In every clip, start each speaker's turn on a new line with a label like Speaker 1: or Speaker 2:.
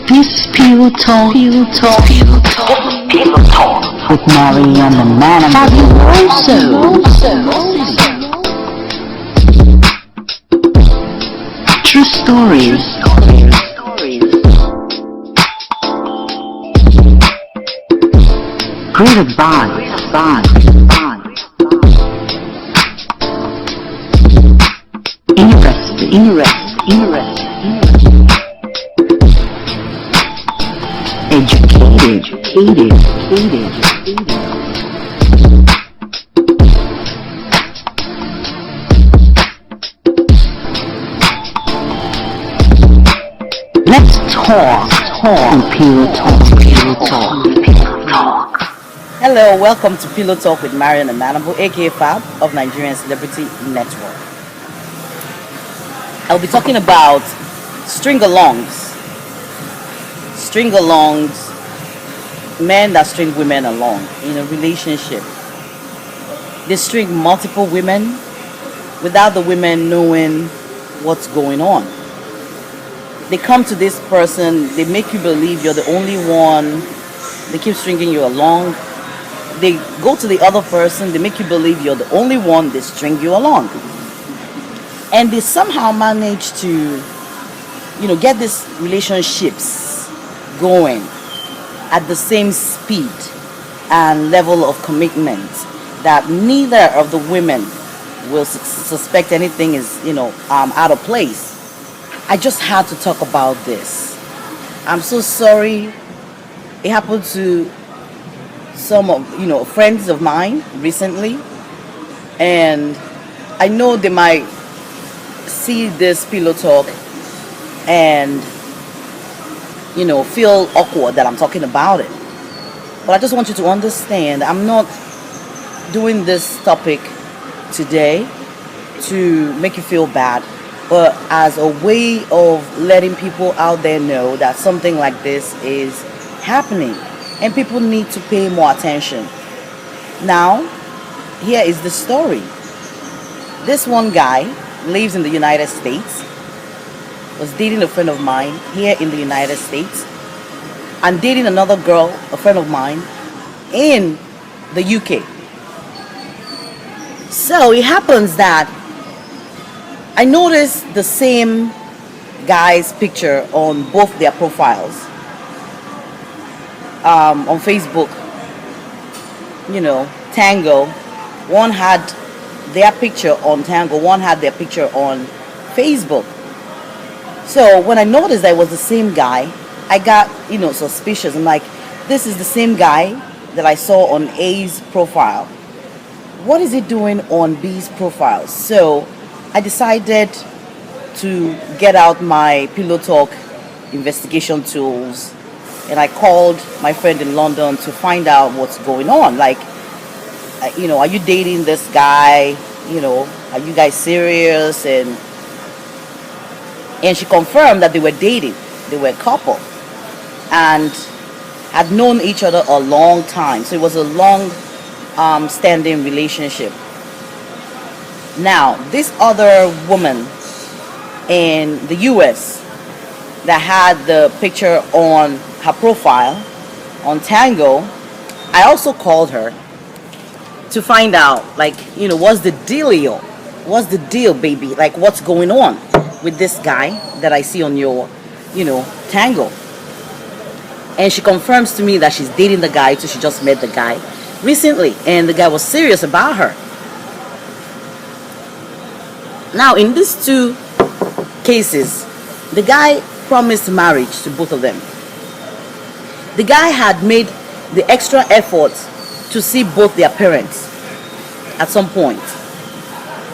Speaker 1: This is Pillow Talk. Pillow Talk. Pillow Talk. Pillow Talk with Marion Amanambu. True stories. Great advice. Interesting. Educated. Let's talk. Pillow Talk.
Speaker 2: Hello, welcome to Pillow Talk with Marion Amanambu, aka FAB of Nigerian Celebrity Network. I'll be talking about string-alongs, men that string women along in a relationship. They string multiple women without the women knowing what's going on. They come to this person, they make you believe you're the only one, they keep stringing you along. They go to the other person, they make you believe you're the only one, they string you along. And they somehow manage to, get these relationships going at the same speed and level of commitment that neither of the women will suspect anything is, out of place. I just had to talk about this. I'm so sorry. It happened to some of, friends of mine recently, and I know they might see this Pillow Talk and feel awkward that I'm talking about it. But I just want you to understand, I'm not doing this topic today to make you feel bad, but as a way of letting people out there know that something like this is happening and people need to pay more attention. Now, here is the story. This one guy lives in the United States, was dating a friend of mine here in the United States, and dating another girl, a friend of mine, in the UK. So it happens that I noticed the same guy's picture on both their profiles. On Facebook, Tango, one had their picture on Tango, one had their picture on Facebook. So when I noticed that it was the same guy, I got, suspicious. I'm like, this is the same guy that I saw on A's profile. What is he doing on B's profile? So I decided to get out my Pillow Talk investigation tools, and I called my friend in London to find out what's going on. Like, are you dating this guy? Are you guys serious? And she confirmed that they were dating. They were a couple and had known each other a long time. So it was a long standing relationship. Now, this other woman in the US that had the picture on her profile on Tango, I also called her to find out, what's the dealio? What's the deal, baby? Like, what's going on with this guy that I see on your, Tango? And she confirms to me that she's dating the guy, so she just met the guy recently, and the guy was serious about her. Now, in these two cases, the guy promised marriage to both of them. The guy had made the extra effort to see both their parents at some point.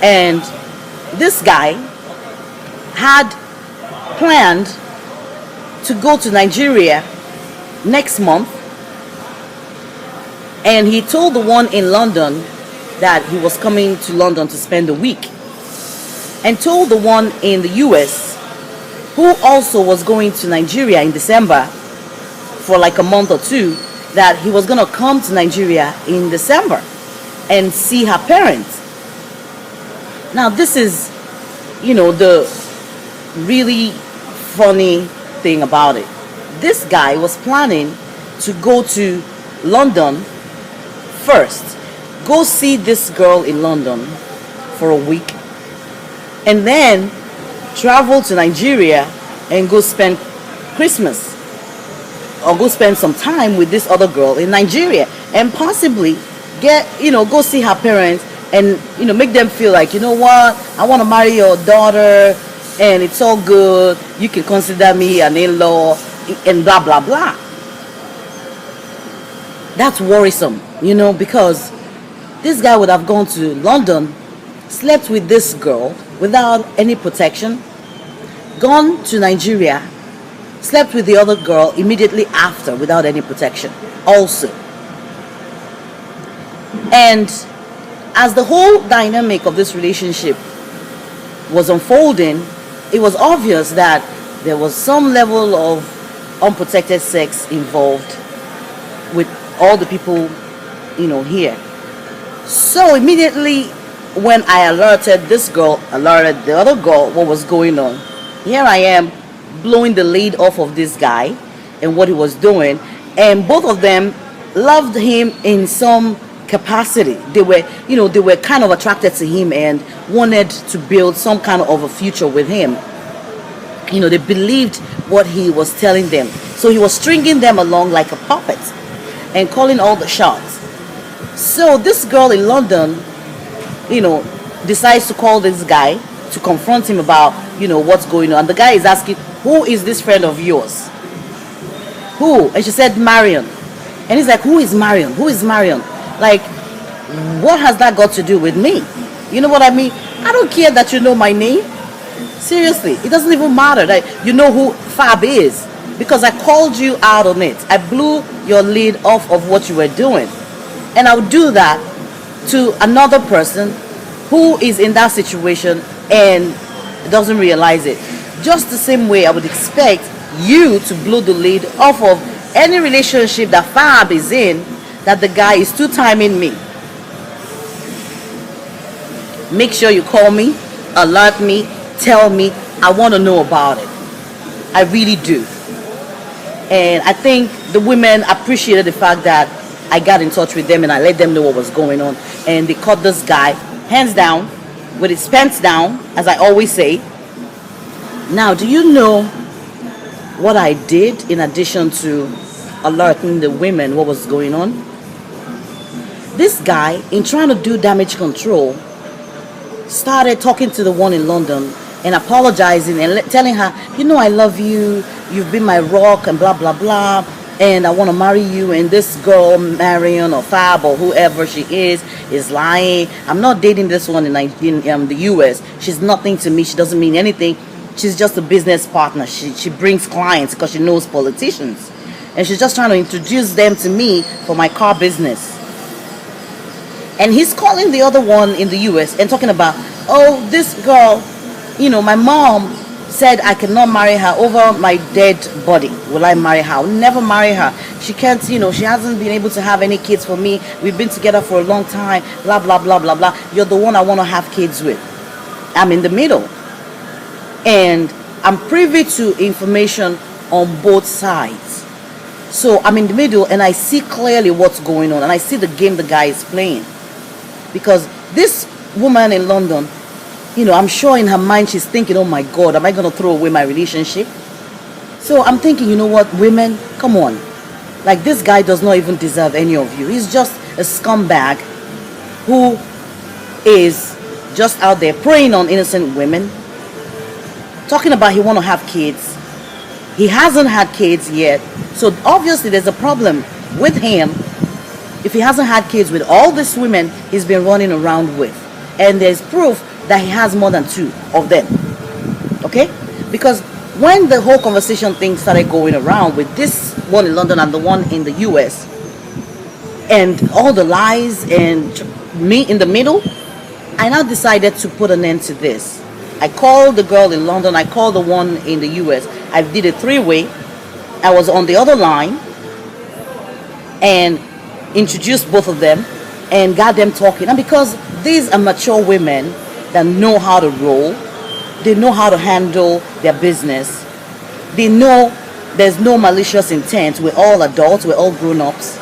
Speaker 2: And this guy had planned to go to Nigeria next month, and he told the one in London that he was coming to London to spend a week, and told the one in the US, who also was going to Nigeria in December for like a month or two, that he was going to come to Nigeria in December and see her parents. Now, this is, the really funny thing about it. this guy was planning to go to London first, go see this girl in London for a week, and then travel to Nigeria and go spend Christmas or go spend some time with this other girl in Nigeria, and possibly go see her parents and make them feel like, what, I want to marry your daughter and it's all good, you can consider me an in-law and blah blah blah. That's worrisome, because this guy would have gone to London, slept with this girl without any protection, gone to Nigeria, slept with the other girl immediately after without any protection also. And as the whole dynamic of this relationship was unfolding, it was obvious that there was some level of unprotected sex involved with all the people, here. So immediately when I alerted this girl, alerted the other girl what was going on, here I am blowing the lid off of this guy and what he was doing, and both of them loved him in some capacity. They were kind of attracted to him and wanted to build some kind of a future with him. They believed what he was telling them, so he was stringing them along like a puppet and calling all the shots. So this girl in London, decides to call this guy to confront him about what's going on. And the guy is asking, who is this friend of yours? Who? And she said, Marion. And he's like, who is Marion? Who is Marion? Like, what has that got to do with me? You know what I mean? I don't care that you know my name. Seriously, it doesn't even matter that you know who FAB is, because I called you out on it. I blew your lid off of what you were doing. And I would do that to another person who is in that situation and doesn't realize it. Just the same way I would expect you to blow the lid off of any relationship that FAB is in, that the guy is two-timing me. Make sure you call me, alert me, tell me. I want to know about it. I really do. And I think the women appreciated the fact that I got in touch with them and I let them know what was going on. And they caught this guy, hands down, with his pants down, as I always say. Now, do you know what I did in addition to alerting the women what was going on? This guy, in trying to do damage control, started talking to the one in London and apologizing and telling her, I love you, you've been my rock and blah blah blah, and I want to marry you, and this girl Marion or Fab or whoever she is lying. I'm not dating this one in the US. She's nothing to me. She doesn't mean anything. She's just a business partner. She brings clients because she knows politicians, and she's just trying to introduce them to me for my car business. And he's calling the other one in the US and talking about, oh, this girl, my mom said I cannot marry her over my dead body. Will I marry her? I'll never marry her. She can't, she hasn't been able to have any kids for me. We've been together for a long time, blah, blah, blah, blah, blah. You're the one I want to have kids with. I'm in the middle. And I'm privy to information on both sides. So I'm in the middle and I see clearly what's going on. And I see the game the guy is playing. Because this woman in London, I'm sure in her mind she's thinking, oh my God, am I going to throw away my relationship? So I'm thinking, you know what, women, come on. Like, this guy does not even deserve any of you. He's just a scumbag who is just out there preying on innocent women. Talking about he want to have kids. He hasn't had kids yet. So obviously there's a problem with him if he hasn't had kids with all these women he's been running around with. And there's proof that he has more than 2 of them. Okay? Because when the whole conversation thing started going around with this one in London and the one in the US, and all the lies and me in the middle, I now decided to put an end to this. I called the girl in London, I called the one in the US. I did a 3-way. I was on the other line and introduced both of them and got them talking. And because these are mature women that know how to roll, they know how to handle their business, they know There's no malicious intent. We're all adults. We're all grown-ups.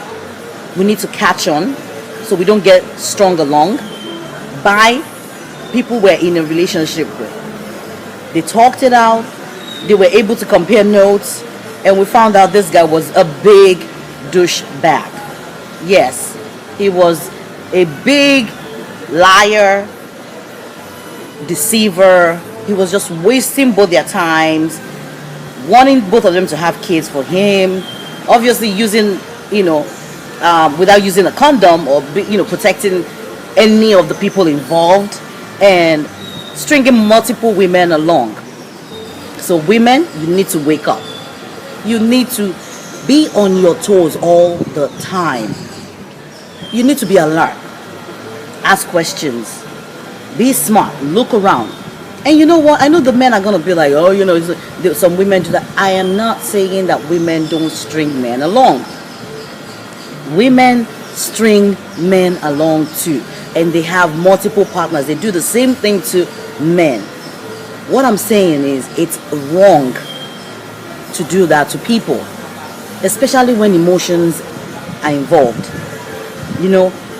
Speaker 2: We need to catch on so we don't get strung along by people we're in a relationship with. They talked it out. They were able to compare notes, and we found out this guy was a big douchebag. Yes, he was a big liar, deceiver. He was just wasting both their times, wanting both of them to have kids for him, obviously using, without using a condom or, protecting any of the people involved, and stringing multiple women along. So women, you need to wake up. You need to be on your toes all the time. You need to be alert. Ask questions. Be smart. Look around. And you know what? I know the men are going to be like, some women do that. I am not saying that women don't string men along. Women string men along too. And they have multiple partners. They do the same thing to men. What I'm saying is it's wrong to do that to people, especially when emotions are involved.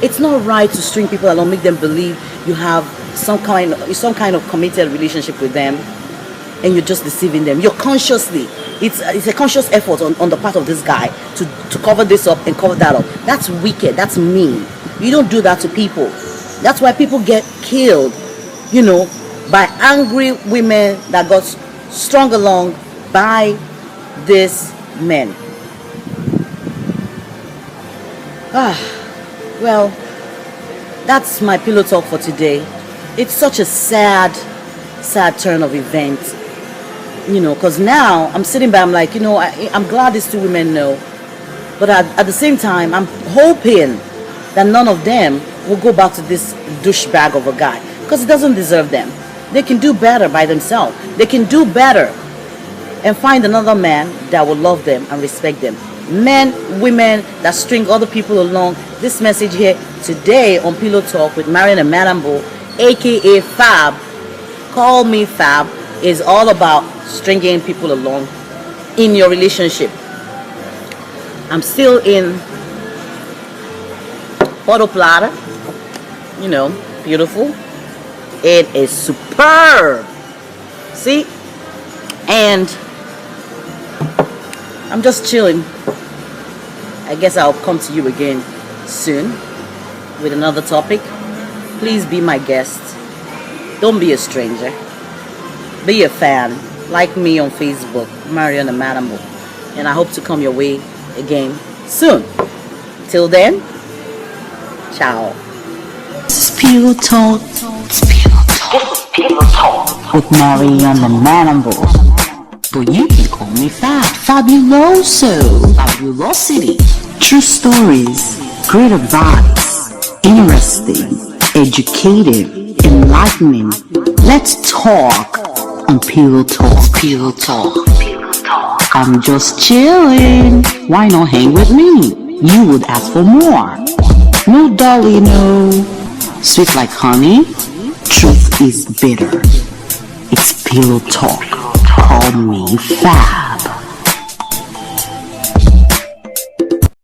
Speaker 2: It's not right to string people along, make them believe you have some kind of committed relationship with them, and you're just deceiving them. You're consciously, it's a conscious effort on the part of this guy to cover this up and cover that up. That's wicked. That's mean. You don't do that to people. That's why people get killed, by angry women that got strung along by these men. Well, that's my pillow talk for today. It's such a sad turn of events, because now I'm sitting back, I'm like, I'm glad these two women know, but at the same time, I'm hoping that none of them will go back to this douchebag of a guy, because he doesn't deserve them. They can do better by themselves. They can do better and find another man that will love them and respect them. Men, women that string other people along. This message here today on Pillow Talk with Marion Amanambu, aka FAB, call me FAB, is all about stringing people along in your relationship. I'm still in Puerto Plata, beautiful. It is superb. See? And I'm just chilling. I guess I'll come to you again soon with another topic. Please be my guest. Don't be a stranger. Be a fan. Like me on Facebook, Marion Amanambu. And I hope to come your way again soon. Till then, ciao.
Speaker 1: This is Pillow Talk. With Marion Amanambu. But you can call me Fab. Fabuloso. Fabulosity. True stories, great advice, interesting, educative, enlightening. Let's talk on Pillow Talk. Pillow Talk. I'm just chilling. Why not hang with me? You would ask for more. No dolly, no. Sweet like honey. Truth is bitter. It's Pillow Talk. Call me Fab.